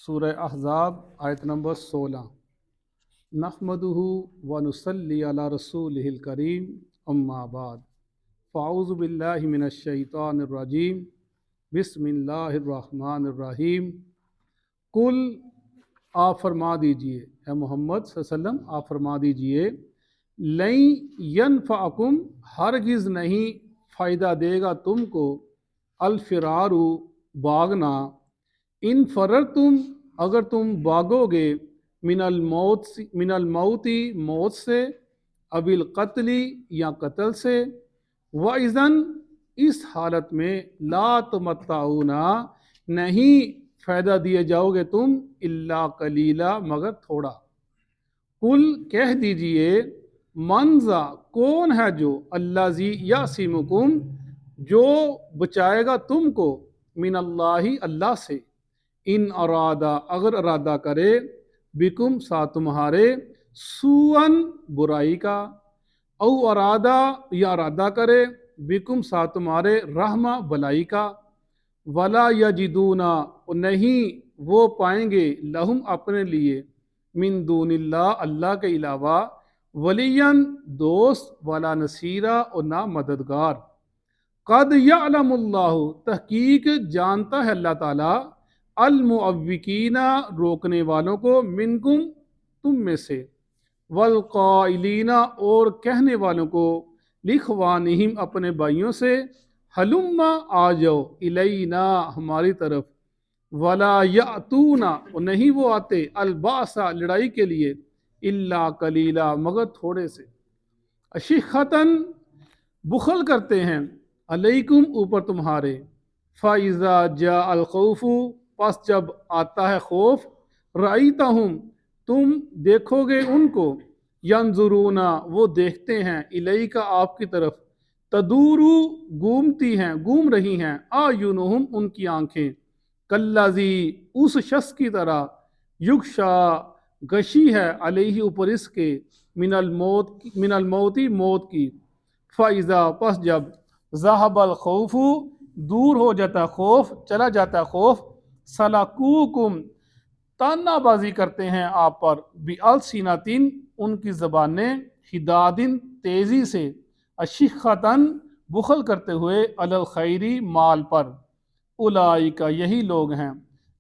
سورہ احزاب آیت نمبر 16۔ نحمدہ و نصلی علی رسولہ الکریم، اما بعد، فاعوذ باللہ من الشیطان الرجیم، بسم اللہ الرحمن الرحیم۔ قل، آپ فرما دیجئے، اے محمد صلی اللہ علیہ وسلم آپ فرما دیجئے، لن ینفعکم، ہرگز نہیں فائدہ دے گا تم کو، الفرار، بھاگنا، ان فررتم، اگر تم بھاگو گے، من الموتی، موت سے، اب القتل، یا قتل سے، وَإِذًا، اس حالت میں، لا تمتعون، نہیں فائدہ دیے جاؤ گے تم، الا قلیلا، مگر تھوڑا۔ قل، کہہ دیجئے، منذا، کون ہے جو، الذی یعصمکم، جو بچائے گا تم کو، من اللہ، اللہ سے، ان ارادہ، اگر ارادہ کرے، بکم، ساتھ تمہارے، سوءً، برائی کا، او ارادہ، یا ارادہ کرے، بکم، ساتھ تمہارے، رحمہ، بلائی کا، ولا یجدون، نہیں وہ پائیں گے، لہم، اپنے لیے، من دون اللہ، اللہ کے علاوہ، ولیًّ، دوست، ولا نصیرا، اور نہ مددگار۔ قد یعلم اللہ، تحقیق جانتا ہے اللہ تعالیٰ، المعوقین، روکنے والوں کو، منکم، تم میں سے، والقائلین، اور کہنے والوں کو، لاخوانہم، اپنے بھائیوں سے، ہلم، آ جاؤ، الینا، ہماری طرف، ولا یاتون، اور نہیں وہ آتے، الباس، لڑائی کے لیے، الا قلیلا، مگر تھوڑے سے، اشحتاً، بخل کرتے ہیں، علیکم، اوپر تمہارے، فَإِذَا جَاءَ الْخَوْفُ، پس جب آتا ہے خوف، رَأَيْتَهُمْ، تم دیکھو گے ان کو، يَنظُرُونَ، وہ دیکھتے ہیں، الیک، آپ کی طرف، تدور، گھومتی ہیں، گھوم رہی ہیں، اعینہم، ان کی آنکھیں، کالذی، اس شخص کی طرح، یغشا، غشی ہے، علیہ، اوپر اس کے، من الموت، موت کی، فَإِذَا، پس جب، ذَهَبَ الْخَوْفُ، دور ہو جاتا خوف، چلا جاتا خوف، سَلَقُوكُمْ، تانا بازی کرتے ہیں آپ پر، بِأَلْسِنَةٍ، ان کی زبانیں، حِدَادٍ، تیزی سے، أَشِحَّةً، بخل کرتے ہوئے، عَلَى الْخَيْرِ، مال پر، اولئک، یہی لوگ ہیں،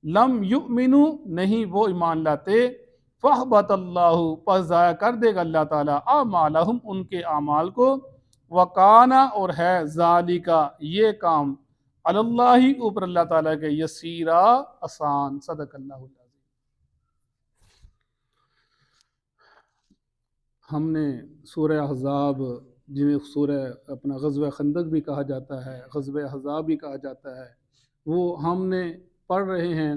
لم یؤمنوا، نہیں وہ ایمان لاتے، فَأَحْبَطَ اللَّهُ، پس ضائع کر دے گا اللہ تعالیٰ، اعمالہم، ان کے اعمال کو، وَقَانَ، اور ہے، ذَلِکَ، یہ کام، علی اللہ، اوپر اللہ تعالیٰ کے، یسیرا، آسان۔ صدق اللہ العظیم۔ ہم نے سورہ احزاب، جنہیں سورہ اپنا غزوہ خندق بھی کہا جاتا ہے، غزوہ احزاب بھی کہا جاتا ہے، وہ ہم نے پڑھ رہے ہیں۔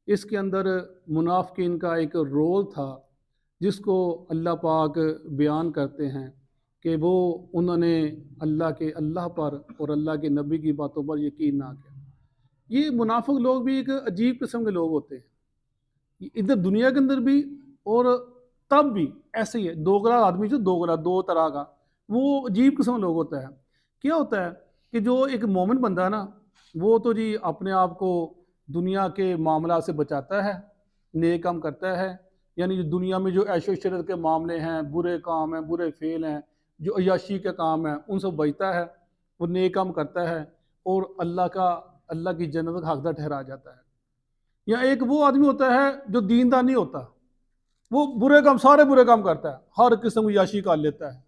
اس کے اندر منافقین کا ایک رول تھا، جس کو اللہ پاک بیان کرتے ہیں کہ وہ انہوں نے اللہ پر اور اللہ کے نبی کی باتوں پر یقین نہ کیا۔ یہ منافق لوگ بھی ایک عجیب قسم کے لوگ ہوتے ہیں، ادھر دنیا کے اندر بھی اور تب بھی ایسے ہی ہے۔ دوغلا آدمی، جو دوغلا، دو طرح کا، وہ عجیب قسم کا لوگ ہوتا ہے۔ کیا ہوتا ہے کہ جو ایک مومن بندہ ہے نا، وہ تو جی اپنے آپ کو دنیا کے معاملات سے بچاتا ہے، نیک کام کرتا ہے، یعنی دنیا میں جو عیش و عشرت کے معاملے ہیں، برے کام ہیں، برے فعل ہیں، جو عیاشی کے کام ہیں، ان سے بچتا ہے، وہ نیک کام کرتا ہے، اور اللہ کی جنت کا حقدار ٹھہرا جاتا ہے۔ یا ایک وہ آدمی ہوتا ہے جو دیندار نہیں ہوتا، وہ برے کام، سارے برے کام کرتا ہے، ہر قسم کی عیاشی کر لیتا ہے،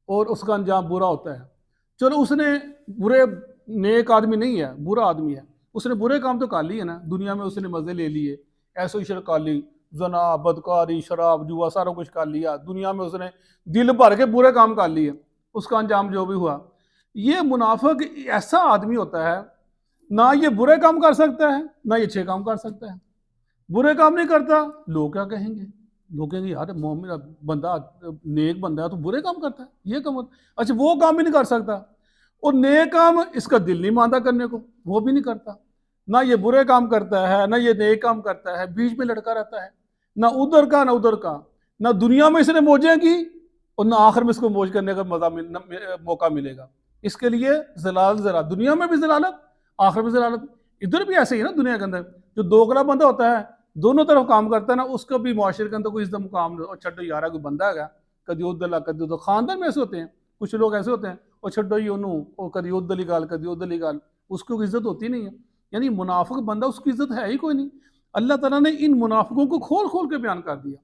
اور اس کا انجام برا ہوتا ہے۔ چلو اس نے نیک آدمی نہیں ہے، برا آدمی ہے، اس نے برے کام تو کر لیے نا، دنیا میں اس نے مزے لے لیے، ایسو عشرت کر لی، زنا، بدکاری، شراب، جوا، سارا کچھ کر لیا دنیا میں، اس نے دل بھر کے برے کام کر لیے، اس کا انجام جو بھی ہوا۔ یہ منافق ایسا آدمی ہوتا ہے، نہ یہ برے کام کر سکتا ہے، نہ یہ اچھے کام کر سکتا ہے۔ برے کام نہیں کرتا، لوگ کیا کہیں گے؟ لوگ کہیں گے یار مومن بندہ، نیک بندہ ہے تو برے کام کرتا ہے، یہ کام اچھا وہ کام بھی نہیں کر سکتا، اور نیک کام اس کا دل نہیں مانتا کرنے کو، وہ بھی نہیں کرتا، نہ یہ برے کام کرتا ہے، نہ یہ نیک کام کرتا ہے، بیچ میں لڑکا رہتا ہے، نہ ادھر کا نہ ادھر کا، نہ دنیا میں اس نے موجیں کی، اور نہ آخر میں اس کو موج کرنے کا موقع ملے گا۔ اس کے لیے ضلالت، ذرا دنیا میں بھی ضلالت، آخر میں ضلالت۔ ادھر بھی ایسے ہی نا، دنیا کے اندر جو دوغلا بندہ ہوتا ہے، دونوں طرف کام کرتا ہے نا، اس کا بھی معاشرے کے اندر کوئی عزت مقام اور چھڈو یارا کوئی بندہ ہے کدی ادھر کدی ادھر، خاندان میں ایسے ہوتے ہیں، کچھ لوگ ایسے ہوتے ہیں اور چھڈو ہی انہوں اور کدی ادھر لی گال کدی ادھر لی گال، اس کو کوئی عزت ہوتی نہیں ہے. یعنی منافق بندہ اس کی عزت ہے ہی کوئی نہیں. اللہ تعالیٰ نے ان منافقوں کو کھول کھول کے بیان کر دیا.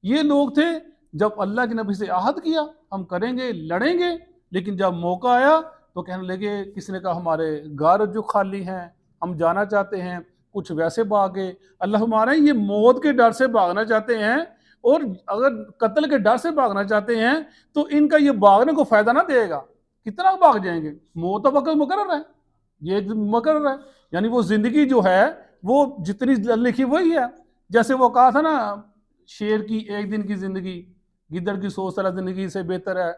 یہ لوگ تھے جب اللہ کے نبی سے عہد کیا ہم کریں گے لڑیں گے، لیکن جب موقع آیا تو کہنے لگے، کسی نے کہا ہمارے گھر جو خالی ہیں ہم جانا چاہتے ہیں، کچھ ویسے بھاگے. اللہ ہمارے یہ موت کے ڈر سے بھاگنا چاہتے ہیں، اور اگر قتل کے ڈر سے بھاگنا چاہتے ہیں تو ان کا یہ بھاگنے کو فائدہ نہ دے گا. کتنا بھاگ جائیں گے؟ موت تو وقت مقرر ہے، یہ مقرر ہے. یعنی وہ زندگی جو ہے وہ جتنی لکھی وہی ہے. جیسے وہ کہا تھا نا، شیر کی ایک دن کی زندگی گدڑ کی 100 سالہ زندگی سے بہتر ہے،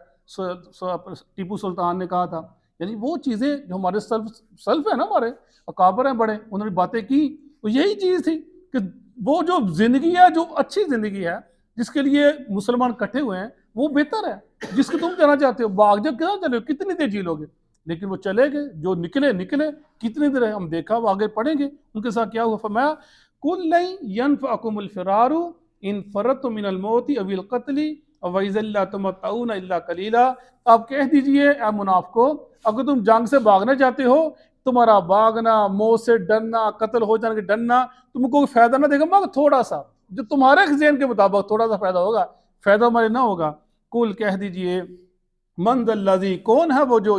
ٹیپو سلطان نے کہا تھا. یعنی وہ چیزیں جو ہمارے سلف ہے نا، ہمارے اکابر ہیں بڑے، انہوں نے باتیں کی تو یہی چیز تھی کہ وہ جو زندگی ہے جو اچھی زندگی ہے جس کے لیے مسلمان کٹھے ہوئے ہیں وہ بہتر ہے. جس کو تم جانا چاہتے ہو باغ جب کیا چلے ہو، کتنی دیر جی لو گے؟ لیکن وہ چلے گئے، جو نکلے کتنی دیر ہے ہم دیکھا، وہ آگے پڑھیں گے ان کے ساتھ کیا ہوا. فرمایا کل ينفعكم الفرار ان فررتم من الموت او القتل وَإِذًا لَّا تُمَتَّعُونَ إِلَّا قَلِيلًا. آپ کہہ دیجئے اے منافقو، اگر تم جنگ سے بھاگنا چاہتے ہو، تمہارا بھاگنا، موت سے ڈرنا، قتل ہو جانے کے ڈرنا تم کو فائدہ نہ دے گا مگر تھوڑا سا، جو تمہارے ذہن کے مطابق تھوڑا سا فائدہ ہوگا، فائدہ ہمارے نہ ہوگا. کل کہہ دیجئے من ذا الذی، کون ہے وہ جو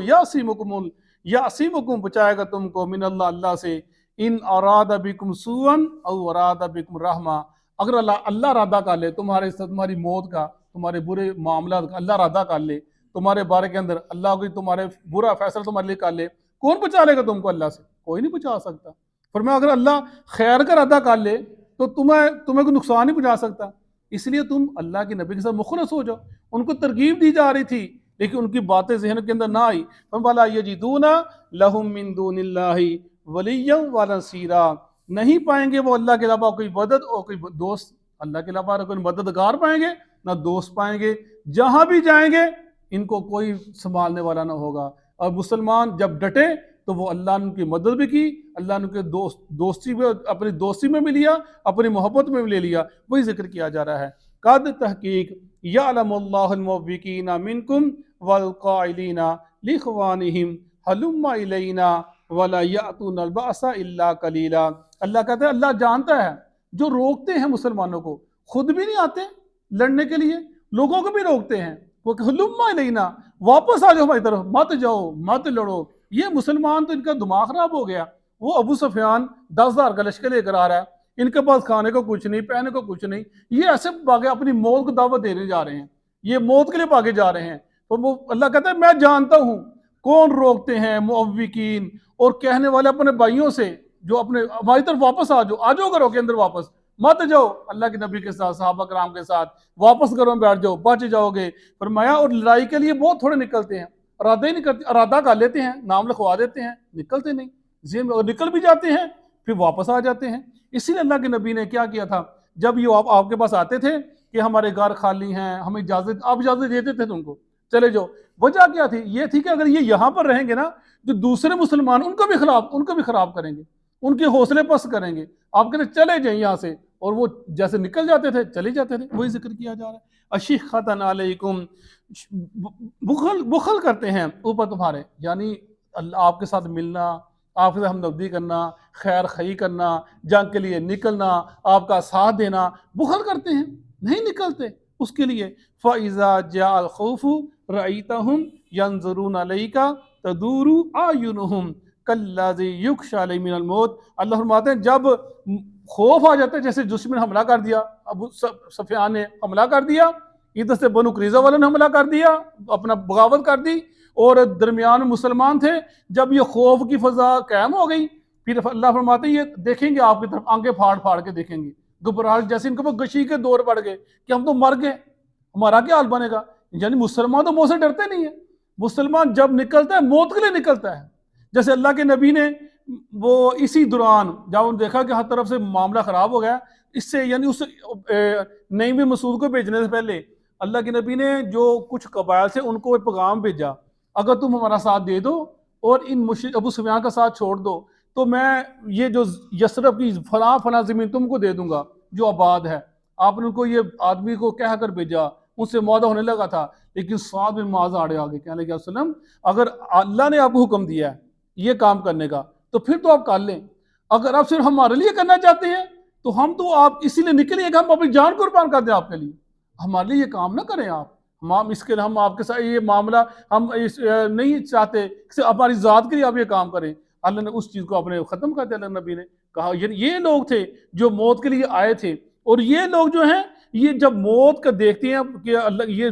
یعصمکم بچائے گا تم کو من اللہ، اللہ سے، ان اراد بکم سوءا او اراد بکم رحمہ، اگر اللہ ارادہ کر لے تمہاری موت کا، تمہارے برے معاملات کا اللہ ارادہ کر لے تمہارے بارے کے اندر، اللہ کوئی تمہارے برا فیصلہ تمہارے لیے کر لے، کون بچا لے گا تم کو اللہ سے؟ کوئی نہیں بچا سکتا. فرمایا اگر اللہ خیر کا ارادہ کر لے تو تمہیں کوئی نقصان نہیں پہنچا سکتا. اس لیے تم اللہ کے نبی کے ساتھ مخلص ہو جاؤ. ان کو ترغیب دی جا رہی تھی لیکن ان کی باتیں ذہن کے اندر نہ آئی. فَلَا يَجِدُونَ لَهُم مِّن دُونِ اللَّهِ وَلِيًّا وَلَا نَصِيرًا، نہیں پائیں گے وہ اللہ کے علاوہ کوئی مدد اور کوئی دوست، اللہ کے علاوہ کوئی مددگار پائیں گے نہ دوست پائیں گے. جہاں بھی جائیں گے ان کو کوئی سنبھالنے والا نہ ہوگا. اور مسلمان جب ڈٹے تو وہ اللہ نے ان کی مدد بھی کی، اللہ نے ان کے دوستی میں، اپنی دوستی میں بھی لیا، اپنی محبت میں بھی لے لیا. وہی ذکر کیا جا رہا ہے. قد تحقیق یعلم اللہ الموقین منکم والقائلین لاخوانہم ہلم الینا ولا یأتون البأس الا قلیلا. اللہ کہتا ہے اللہ جانتا ہے جو روکتے ہیں مسلمانوں کو، خود بھی نہیں آتے لڑنے کے لیے، لوگوں کو بھی روکتے ہیں. وہ کہ ہلم الینا، واپس آ جاؤ ہماری طرف، مت جاؤ مت لڑو. یہ مسلمان تو ان کا دماغ خراب ہو گیا. وہ ابو سفیان 10,000 کا لشکر لے کر آ رہا ہے، ان کے پاس کھانے کو کچھ نہیں، پہنے کو کچھ نہیں، یہ ایسے بھاگے اپنی موت کو دعوت دینے جا رہے ہیں، یہ موت کے لیے بھاگے جا رہے ہیں. تو وہ اللہ کہتا ہے میں جانتا ہوں کون روکتے ہیں معوقین اور کہنے والے اپنے بھائیوں سے جو اپنے ہماری طرف واپس آ جاؤ گھروں کے اندر، واپس مت جاؤ اللہ کے نبی کے ساتھ، صحابہ کرام کے ساتھ، واپس گھروں میں بیٹھ جاؤ، بچ جاؤ گے. فرمایا اور لڑائی کے لیے بہت تھوڑے نکلتے ہیں، ارادہ ہی نہیں کرتے، ارادہ کر لیتے ہیں، نام لکھوا دیتے ہیں، نکلتے نہیں. نکل بھی جاتے ہیں پھر واپس آ جاتے ہیں. اسی لیے اللہ کے نبی نے کیا کیا تھا، جب یہ آپ کے پاس آتے تھے کہ ہمارے گھر خالی ہیں، ہمیں اجازت، آپ اجازت دیتے تھے ان کو چلے جاؤ. وجہ کیا تھی؟ یہ تھی کہ اگر یہ یہاں پر رہیں گے نا، جو دوسرے مسلمان ان کو بھی خراب کریں گے، ان کے حوصلے پست کریں گے. آپ کہتے چلے جائیں یہاں سے، اور وہ جیسے نکل جاتے تھے چلے جاتے تھے. وہی ذکر کیا جا رہا ہے. اشیخۃ علیکم، بخل کرتے ہیں اوپر تمہارے، یعنی آپ کے ساتھ ملنا، آپ کے ساتھ ہمدردی کرنا، خیر خواہی کرنا، جنگ کے لیے نکلنا، آپ کا ساتھ دینا، بخل کرتے ہیں، نہیں نکلتے اس کے لیے. فَإِذَا جَاءَ الْخَوْفُ رَأَيْتَهُمْ يَنظُرُونَ إِلَيْكَ تَدُورُ أَعْيُنُهُمْ كَالَّذِي يُخْشَىٰ عَلَيْهِ مِنَ الْمَوْتِ. اللہ فرماتے ہیں جب خوف آ جاتا ہے، جیسے دشمن حملہ کر دیا، ابو سفیان نے حملہ کر دیا، ادھر سے بنو قریظہ والوں نے حملہ کر دیا، اپنا بغاوت کر دی، اور درمیان مسلمان تھے. جب یہ خوف کی فضا قائم ہو گئی، پھر اللہ فرماتے ہیں یہ دیکھیں گے آپ کی طرف، آنکھیں پھاڑ پھاڑ کے دیکھیں گے، گھبراہٹ جیسے ان کے اوپر گشی کے دور پڑ گئے کہ ہم تو مر گئے، ہمارا کیا حال بنے گا. یعنی مسلمان تو موت سے ڈرتے نہیں ہیں. مسلمان جب نکلتا ہے موت کے لیے نکلتا ہے. جیسے اللہ کے نبی نے وہ اسی دوران جب انہوں نے دیکھا کہ ہر طرف سے معاملہ خراب ہو گیا، اس سے یعنی اس نئی مسعود کو بھیجنے سے پہلے اللہ کے نبی نے جو کچھ قبائل سے ان کو ایک پیغام بھیجا، اگر تم ہمارا ساتھ دے دو اور ان ابو سفیان کا ساتھ چھوڑ دو تو میں یہ جو یثرب کی فلاں زمین تم کو دے دوں گا. جو آباد ہے، آپ نے ان کو یہ آدمی کو کہہ کر بھیجا، ان سے معاہدہ ہونے لگا تھا، لیکن سعد بن معاذ آگے کہنے لگے وسلم اگر اللہ نے آپ کو حکم دیا ہے یہ کام کرنے کا تو پھر تو آپ کر لیں، اگر آپ صرف ہمارے لیے کرنا چاہتے ہیں تو ہم تو آپ اسی لیے نکلے کہ ہم اپنی جان قربان کر دیں آپ کے لیے، ہمارے لیے یہ کام نہ کریں آپ، ہم اس کے لیے ہم آپ کے ساتھ یہ معاملہ ہم نہیں چاہتے کہ ہماری ذات کے لیے آپ یہ کام کریں۔ اللہ نے اس چیز کو اپنے ختم کر دیا، اللہ نبی نے کہا یہ لوگ تھے جو موت کے لیے آئے تھے، اور یہ لوگ جو ہیں یہ جب موت کا دیکھتے ہیں کہ اللہ یہ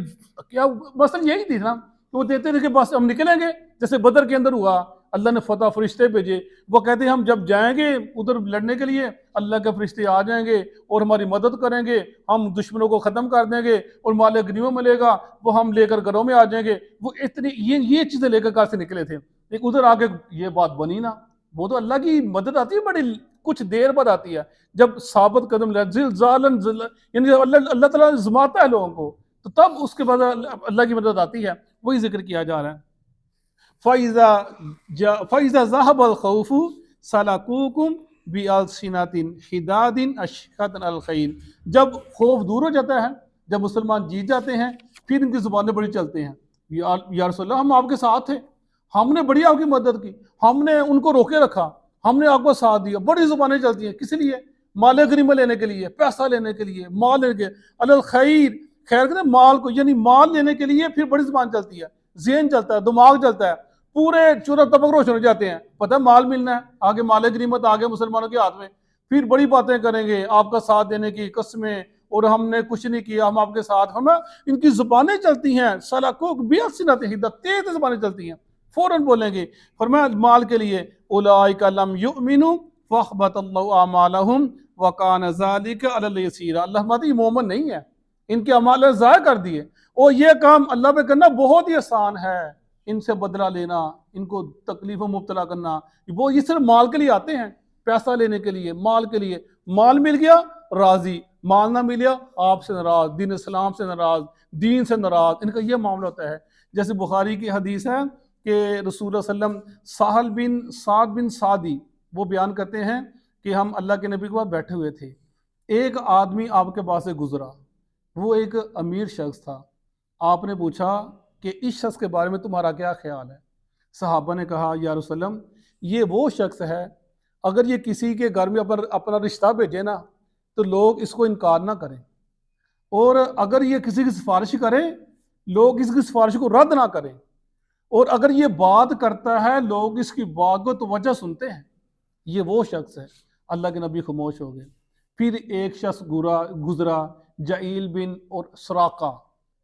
کیا مثلا یہی تھی نا کہ وہ دیکھتے تھے کہ بس ہم نکلیں گے، جیسے بدر کے اندر ہوا، اللہ نے فتح فرشتے بھیجے، وہ کہتے ہیں ہم جب جائیں گے ادھر لڑنے کے لیے اللہ کے فرشتے آ جائیں گے اور ہماری مدد کریں گے، ہم دشمنوں کو ختم کر دیں گے اور مال غنیمت ملے گا وہ ہم لے کر گھروں میں آ جائیں گے، وہ اتنی یہ چیزیں لے کر کہاں سے نکلے تھے، لیکن ادھر آگے یہ بات بنی نا، وہ تو اللہ کی مدد آتی ہے بڑی کچھ دیر بعد آتی ہے، جب ثابت قدم یعنی اللہ تعالیٰ زماتا ہے لوگوں کو تو تب اس کے بعد اللہ کی مدد آتی ہے، وہی ذکر کیا جا رہا ہے۔ فَإِذَا ذَهَبَ الْخَوْفُ سَلَكُوكُمْ بِأَلْسِنَةٍ حِدَادٍ أَشْهَدَ الْخَيْرِ، جب خوف دور ہو جاتا ہے، جب مسلمان جیت جاتے ہیں پھر ان کی زبانیں بڑی چلتے ہیں، یا رسول اللہ ہم آپ کے ساتھ تھے، ہم نے بڑی آپ کی مدد کی، ہم نے ان کو روکے رکھا، ہم نے آپ کو ساتھ دیا، بڑی زبانیں چلتی ہیں کس لیے؟ مال غنیمت لینے کے لیے، پیسہ لینے کے لیے، مال لینے کے لیے، الخیر خیر کہتے ہیں مال کو، یعنی مال لینے کے لیے پھر بڑی زبان چلتی ہے، ذہن چلتا ہے، دماغ چلتا ہے، پورے چورا طبق روشن ہو جاتے ہیں، پتہ ہے مال ملنا ہے، آگے مال غنیمت آگے مسلمانوں کے ہاتھ میں، پھر بڑی باتیں کریں گے آپ کا ساتھ دینے کی قسمیں، اور ہم نے کچھ نہیں کیا ہم آپ کے ساتھ، ہمیں ان کی زبانیں چلتی ہیں سلاکوک بیاسنات حدت، تیز زبانیں چلتی ہیں، فوراً بولیں گے، فرمایا مال کے لیے اولئک لم یؤمنوا فاحبط اللہ اعمالهم وکان ذلک علی اللہ یسیرا، اللہ فرماتے یہ مومن نہیں ہے، ان کے اعمال ضائع کر دیے، اور یہ کام اللہ پہ کرنا بہت ہی آسان ہے، ان سے بدلہ لینا، ان کو تکلیف و مبتلا کرنا، وہ یہ صرف مال کے لیے آتے ہیں، پیسہ لینے کے لیے، مال کے لیے، مال مل گیا راضی، مال نہ ملیا آپ سے ناراض، دین اسلام سے ناراض، دین سے ناراض، ان کا یہ معاملہ ہوتا ہے۔ جیسے بخاری کی حدیث ہے کہ رسول اللہ صلی اللہ علیہ وسلم سعد بن سعدی وہ بیان کرتے ہیں کہ ہم اللہ کے نبی کے پاس بیٹھے ہوئے تھے، ایک آدمی آپ کے پاس سے گزرا، وہ ایک امیر شخص تھا، آپ نے پوچھا کہ اس شخص کے بارے میں تمہارا کیا خیال ہے؟ صحابہ نے کہا یا رسول اللہ یہ وہ شخص ہے اگر یہ کسی کے گھر میں اپنا رشتہ بھیجے نا تو لوگ اس کو انکار نہ کریں، اور اگر یہ کسی کی سفارش کرے لوگ اس کی سفارش کو رد نہ کریں، اور اگر یہ بات کرتا ہے لوگ اس کی بات کو توجہ سنتے ہیں، یہ وہ شخص ہے۔ اللہ کے نبی خاموش ہو گئے۔ پھر ایک شخص گزرا جعیل بن اور سراقہ،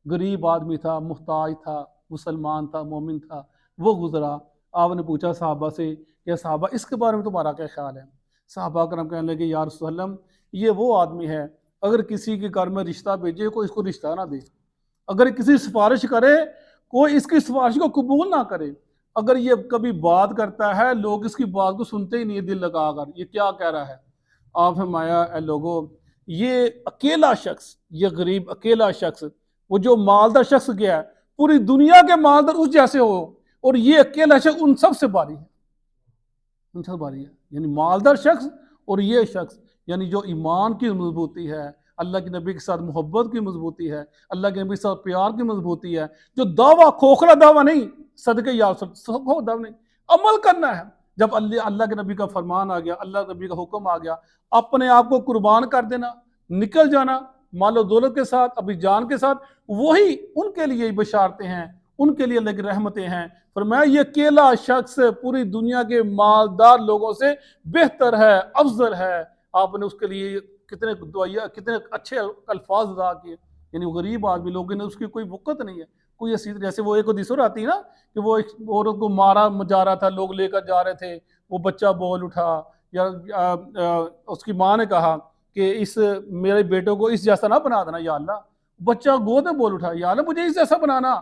غریب آدمی تھا، محتاج تھا، مسلمان تھا، مومن تھا، وہ گزرا، آپ نے پوچھا صحابہ سے کہ صحابہ اس کے بارے میں تمہارا کیا خیال ہے؟ صحابہ کرام کہنے لگے یا رسول اللہ یہ وہ آدمی ہے اگر کسی کے گھر میں رشتہ بھیجے کوئی اس کو رشتہ نہ دے، اگر کسی سفارش کرے کوئی اس کی سفارش کو قبول نہ کرے، اگر یہ کبھی بات کرتا ہے لوگ اس کی بات کو سنتے ہی نہیں دل لگا کر یہ کیا کہہ رہا ہے، آپ فرمایا اے لوگو یہ اکیلا شخص، یہ غریب اکیلا شخص، وہ جو مالدار شخص گیا ہے پوری دنیا کے مالدار اس جیسے ہو، اور یہ اکیلا شخص ان سب سے باری ہے، ان سب سے باری ہے، یعنی مالدار شخص اور یہ شخص، یعنی جو ایمان کی مضبوطی ہے، اللہ کے نبی کے ساتھ محبت کی مضبوطی ہے، اللہ کے نبی کے ساتھ پیار کی مضبوطی ہے، جو دعویٰ کھوکھلا دعویٰ نہیں، صدقے یا دعویٰ نہیں، عمل کرنا ہے، جب اللہ کے نبی کا فرمان آ گیا، اللہ کے نبی کا حکم آ گیا، اپنے آپ کو قربان کر دینا، نکل جانا مال و دولت کے ساتھ، اپنی جان کے ساتھ، وہی ان کے لیے بشارتیں ہیں، ان کے لیے اللہ کی رحمتیں ہیں۔ فرمایا یہ اکیلا شخص پوری دنیا کے مالدار لوگوں سے بہتر ہے، افضل ہے، آپ نے اس کے لیے کتنے دعائیہ کتنے اچھے الفاظ ادا کیے، یعنی غریب آدمی لوگوں نے اس کی کوئی وقت نہیں ہے، کوئی ایسی جیسے وہ ایک حدیث اور آتی ہے نا کہ وہ ایک عورت کو مارا جا رہا تھا، لوگ لے کر جا رہے تھے، وہ بچہ بول اٹھا، یا اس کی ماں نے کہا کہ اس میرے بیٹوں کو اس جیسا نہ بنا دینا یا اللہ، بچہ گود میں بول اٹھا یا اللہ مجھے اس جیسا بنانا،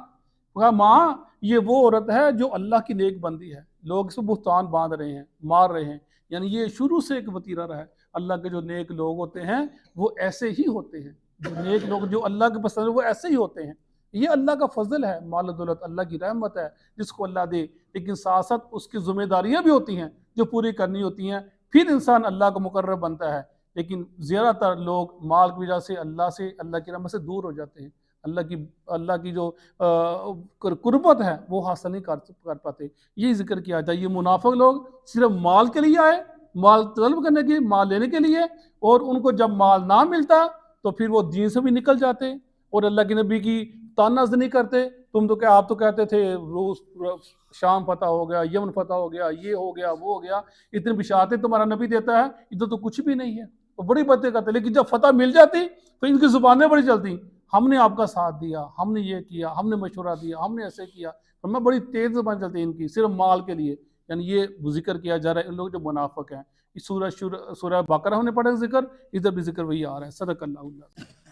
کہا ماں یہ وہ عورت ہے جو اللہ کی نیک بندی ہے، لوگ اس کو بہتان باندھ رہے ہیں، مار رہے ہیں، یعنی یہ شروع سے ایک وتیرہ رہا ہے، اللہ کے جو نیک لوگ ہوتے ہیں وہ ایسے ہی ہوتے ہیں، جو نیک لوگ جو اللہ کے پسند وہ ایسے ہی ہوتے ہیں، یہ اللہ کا فضل ہے، مال و دولت اللہ کی رحمت ہے جس کو اللہ دے، لیکن ساتھ ساتھ اس کی ذمہ داریاں بھی ہوتی ہیں جو پوری کرنی ہوتی ہیں، پھر انسان اللہ کا مقرب بنتا ہے لیکن زیادہ تر لوگ مال کی وجہ سے اللہ کی رحمت سے دور ہو جاتے ہیں، اللہ کی جو قربت ہے وہ حاصل نہیں کر پاتے۔ یہ ذکر کیا جائے، یہ منافق لوگ صرف مال کے لیے آئے، مال طلب کرنے کے لیے، مال لینے کے لیے، اور ان کو جب مال نہ ملتا تو پھر وہ دین سے بھی نکل جاتے اور اللہ کے نبی کی تانز نہیں کرتے۔ تم تو آپ تو کہتے تھے روس شام فتح ہو گیا، یمن فتح ہو گیا، یہ ہو گیا، وہ ہو گیا، اتنی بشارتیں تمہارا نبی دیتا ہے، ادھر تو کچھ بھی نہیں ہے، وہ بڑی باتیں کرتے، لیکن جب فتح مل جاتی تو ان کی زبانیں بڑی چلتی، ہم نے آپ کا ساتھ دیا، ہم نے یہ کیا، ہم نے مشورہ دیا، ہم نے ایسے کیا، ہمیں بڑی تیز زبان چلتی ان کی صرف مال کے لیے۔ یعنی یہ ذکر کیا جا رہا ہے ان لوگ جو منافق ہیں۔ سورہ بقرہ ہم نے پڑھا ذکر، ادھر بھی ذکر وہی آ رہا ہے۔ صدق اللہ۔